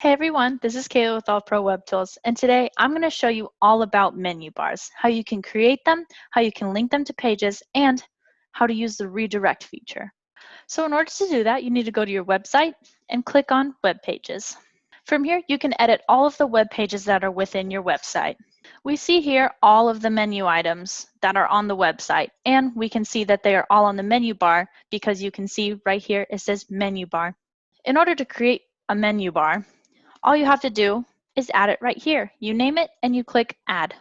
Hey everyone, this is Kayla with AllProWebTools, and today I'm going to show you all about menu bars, how you can create them, how you can link them to pages, and how to use the redirect feature. So in order to do that, you need to go to your website and click on Web Pages. From here, you can edit all of the web pages that are within your website. We see here all of the menu items that are on the website, and we can see that they are all on the menu bar because you can see right here it says menu bar. In order to create a menu bar, all you have to do is add it right here. You name it and you click add.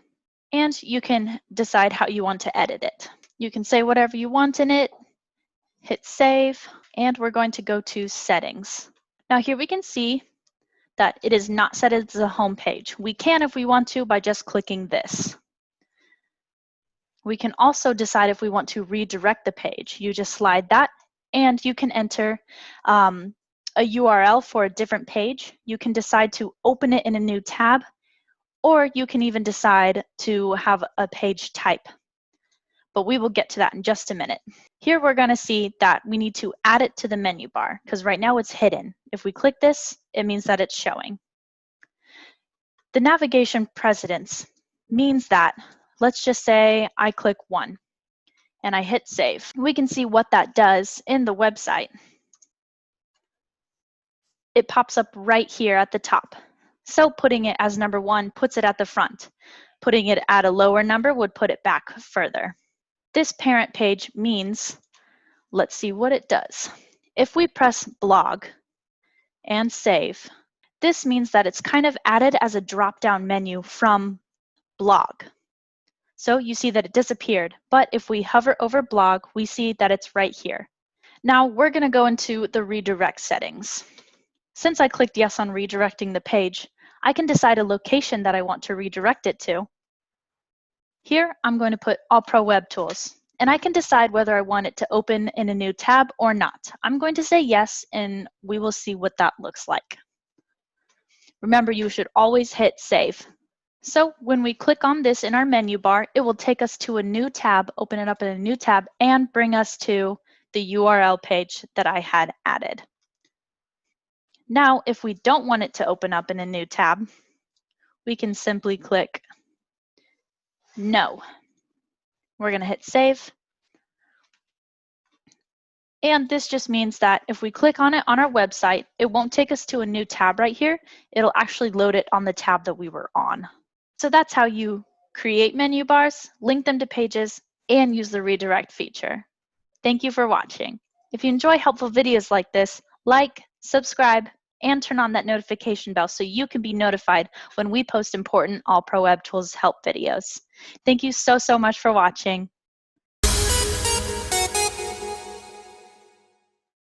And you can decide how you want to edit it. You can say whatever you want in it, hit save, and we're going to go to settings. Now here we can see that it is not set as a home page. We can if we want to by just clicking this. We can also decide if we want to redirect the page. You just slide that and you can enter a URL for a different page. You can decide to open it in a new tab, or you can even decide to have a page type. But we will get to that in just a minute. Here we're going to see that we need to add it to the menu bar because right now it's hidden. If we click this, it means that it's showing. The navigation precedence means that, let's just say I click 1 and I hit save. We can see what that does in the website. It pops up right here at the top. So putting it as number 1 puts it at the front. Putting it at a lower number would put it back further. This parent page means, let's see what it does. If we press blog and save, this means that it's kind of added as a drop-down menu from blog. So you see that it disappeared, but if we hover over blog, we see that it's right here. Now we're going to go into the redirect settings. Since I clicked yes on redirecting the page, I can decide a location that I want to redirect it to. Here, I'm going to put AllProWebTools, and I can decide whether I want it to open in a new tab or not. I'm going to say yes, and we will see what that looks like. Remember, you should always hit save. So when we click on this in our menu bar, it will take us to a new tab, open it up in a new tab, and bring us to the URL page that I had added. Now, if we don't want it to open up in a new tab, we can simply click no. We're going to hit save. And this just means that if we click on it on our website, it won't take us to a new tab right here. It'll actually load it on the tab that we were on. So that's how you create menu bars, link them to pages, and use the redirect feature. Thank you for watching. If you enjoy helpful videos like this, like, subscribe, and turn on that notification bell so you can be notified when we post important AllProWebTools help videos. Thank you so much for watching.